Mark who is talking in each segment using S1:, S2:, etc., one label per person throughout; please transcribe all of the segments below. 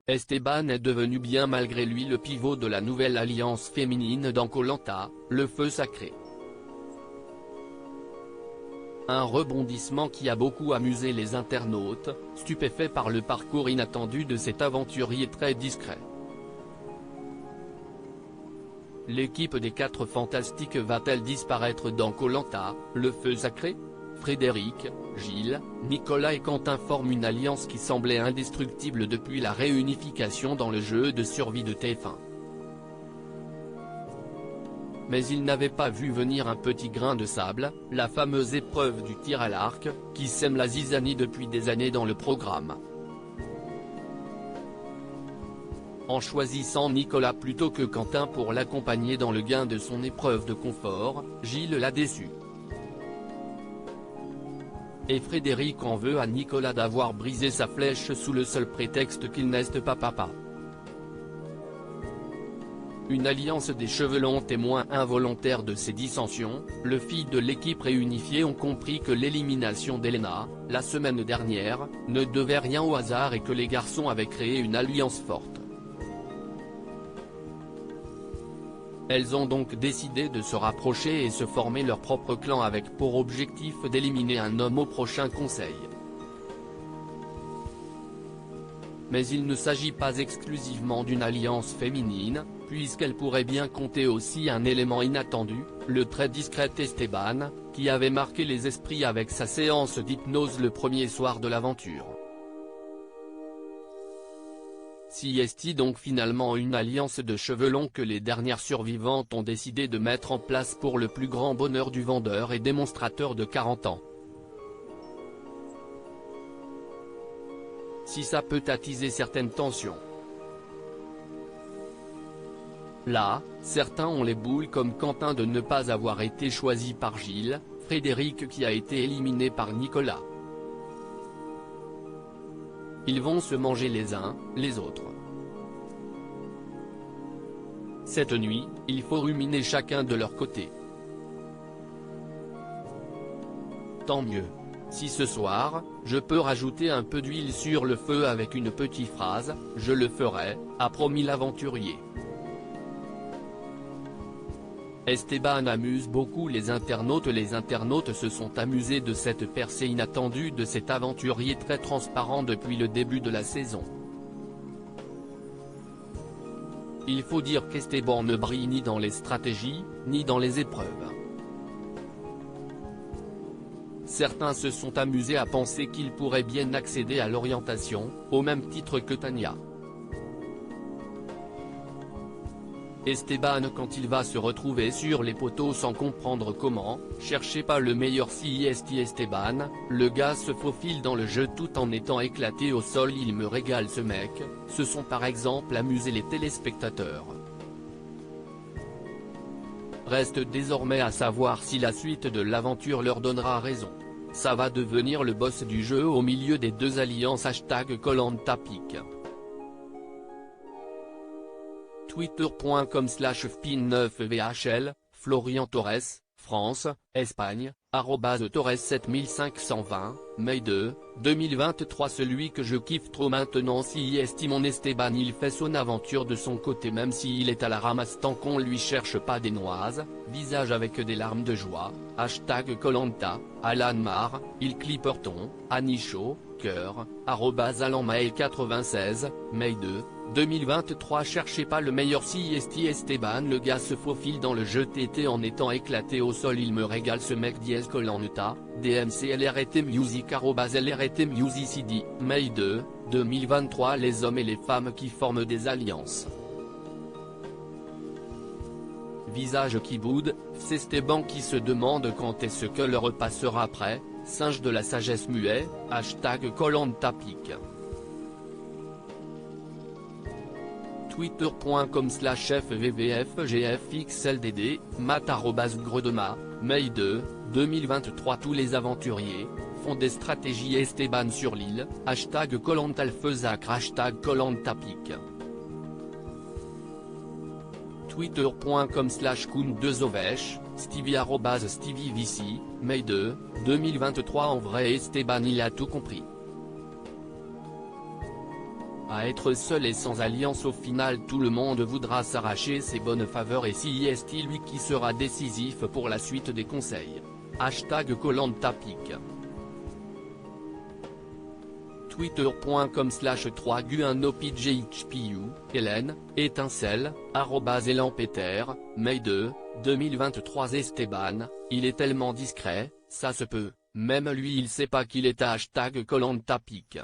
S1: Esteban est devenu bien malgré lui le pivot de la nouvelle alliance féminine dans Koh Lanta, le feu sacré. Un rebondissement qui a beaucoup amusé les internautes, stupéfaits par le parcours inattendu de cet aventurier très discret. L'équipe des 4 Fantastiques va-t-elle disparaître dans Koh Lanta, le feu sacré? Frédéric, Gilles, Nicolas et Quentin forment une alliance qui semblait indestructible depuis la réunification dans le jeu de survie de TF1. Mais ils n'avaient pas vu venir un petit grain de sable, la fameuse épreuve du tir à l'arc, qui sème la zizanie depuis des années dans le programme. En choisissant Nicolas plutôt que Quentin pour l'accompagner dans le gain de son épreuve de confort, Gilles l'a déçu. Et Frédéric en veut à Nicolas d'avoir brisé sa flèche sous le seul prétexte qu'il n'est pas papa. Une alliance des chevelons témoin involontaire de ces dissensions, les filles de l'équipe réunifiée ont compris que l'élimination d'Elena, la semaine dernière, ne devait rien au hasard et que les garçons avaient créé une alliance forte. Elles ont donc décidé de se rapprocher et se former leur propre clan avec pour objectif d'éliminer un homme au prochain conseil. Mais il ne s'agit pas exclusivement d'une alliance féminine, puisqu'elle pourrait bien compter aussi un élément inattendu, le très discret Esteban, qui avait marqué les esprits avec sa séance d'hypnose le premier soir de l'aventure. Si est-il donc finalement une alliance de chevelons que les dernières survivantes ont décidé de mettre en place pour le plus grand bonheur du vendeur et démonstrateur de 40 ans. Si ça peut attiser certaines tensions. Là, certains ont les boules comme Quentin de ne pas avoir été choisi par Gilles, Frédéric qui a été éliminé par Nicolas. Ils vont se manger les uns, les autres. Cette nuit, il faut ruminer chacun de leur côté. Tant mieux. Si ce soir, je peux rajouter un peu d'huile sur le feu avec une petite phrase, je le ferai, a promis l'aventurier. Esteban amuse beaucoup les internautes se sont amusés de cette percée inattendue de cet aventurier très transparent depuis le début de la saison. Il faut dire qu'Esteban ne brille ni dans les stratégies, ni dans les épreuves. Certains se sont amusés à penser qu'il pourrait bien accéder à l'orientation, au même titre que Tania. Esteban quand il va se retrouver sur les poteaux sans comprendre comment, cherchez pas le meilleur CIST Esteban, le gars se faufile dans le jeu tout en étant éclaté au sol. Il me régale ce mec, se sont par exemple amusés les téléspectateurs. Reste désormais à savoir si la suite de l'aventure leur donnera raison. Ça va devenir le boss du jeu au milieu des deux alliances #KoLantaPic. Twitter.com/FPIN9VHL, Florian Torres, France, Espagne, @Torres7520, Mai 2, 2023. Celui que je kiffe trop maintenant si estime mon Esteban, il fait son aventure de son côté même s'il est à la ramasse tant qu'on lui cherche pas des noises, visage avec des larmes de joie, #KoLanta, Alan Mar, il Clipperton, Anicho, cœur, @AlanMael96, Mai 2, 2023. Cherchez pas le meilleur CIST Esteban, le gars se faufile dans le jeu TT en étant éclaté au sol. Il me régale ce mec. #KoLanta, DMC LRT Music @LRT Music CD, Mai 2, 2023. Les hommes et les femmes qui forment des alliances. Visage qui boude, Esteban qui se demande quand est-ce que le repas sera prêt, singe de la sagesse muet, #KoLantaPic. Twitter.com/FVVFGFXLDD, Matt@Gredema, Mai 2, 2023. Tous les aventuriers font des stratégies Esteban sur l'île, #KoLantaLfeusacre, #KoLantaPic. Twitter.com/Koun2Ovesh, Stevie @StevieVC, Mai 2, 2023. En vrai Esteban il a tout compris. À être seul et sans alliance au final tout le monde voudra s'arracher ses bonnes faveurs et si est lui qui sera décisif pour la suite des conseils. #KolantaPic. Twitter.com/3gu1opidjhpu, Hélène, étincelle, @elanpeter, Mai 2, 2023 Esteban, il est tellement discret, ça se peut, même lui il sait pas qu'il est à #KolantaPic.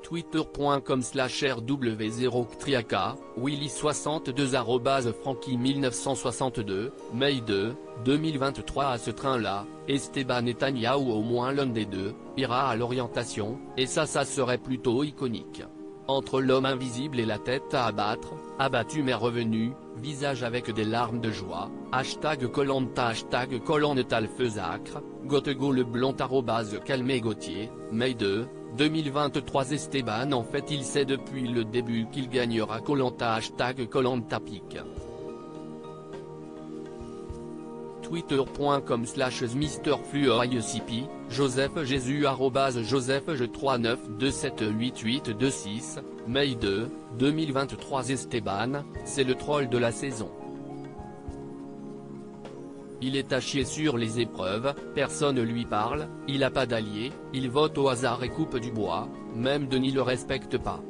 S1: Twitter.com/rw0ktriaka, Willy62 @Franky1962, Mai 2, 2023 À ce train-là, Esteban Netanyahu au moins l'un des deux, ira à l'orientation, et ça serait plutôt iconique. Entre l'homme invisible et la tête à abattre, abattu mais revenu, visage avec des larmes de joie, #Kolanta #Kolantalfeusacre, Gotego le blond @Calmé Gauthier, Mai 2, 2023 Esteban en fait il sait depuis le début qu'il gagnera Kolanta #KolantaPic. Twitter.com/MrFluorICP, Joseph Jésus @JosephJ39278826, Mai 2, 2023 Esteban, c'est le troll de la saison. Il est à chier sur les épreuves, personne lui parle, il a pas d'allié, il vote au hasard et coupe du bois, même Denis le respecte pas.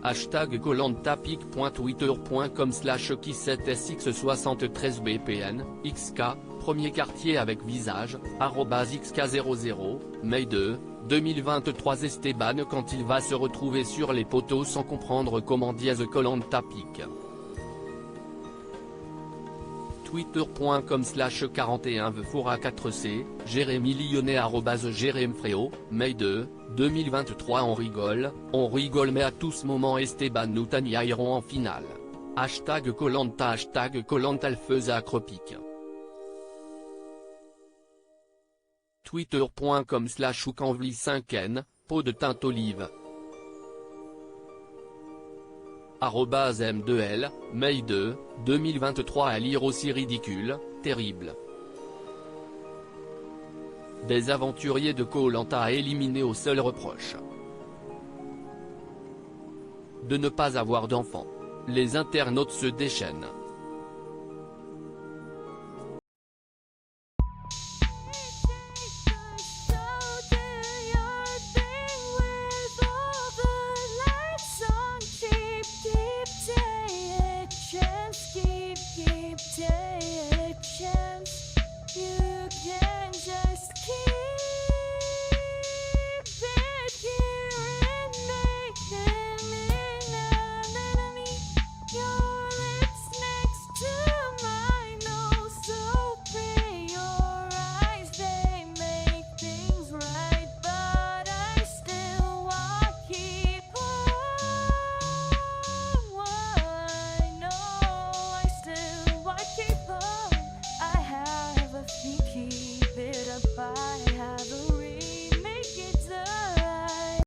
S1: #KolantaPic.twitter.com/qui7sx73bpn, XK, premier quartier avec visage, @xk00, Mai 2, 2023 Esteban quand il va se retrouver sur les poteaux sans comprendre comment #KolantaPic. Twitter.com/41vfora4c, Jérémy Lyonnais @JérémFréo, Mai 2, 2023 On rigole mais à tout ce moment Esteban Netanyahu iront en finale. #Kolanta #Kolantalfeusacrepic. Twitter.com/oucanvli5n, peau de teinte olive. @M2L, Mai 2, 2023 À lire aussi ridicule, terrible. Des aventuriers de Koh-Lanta à éliminer au seul reproche de ne pas avoir d'enfants. Les internautes se déchaînent.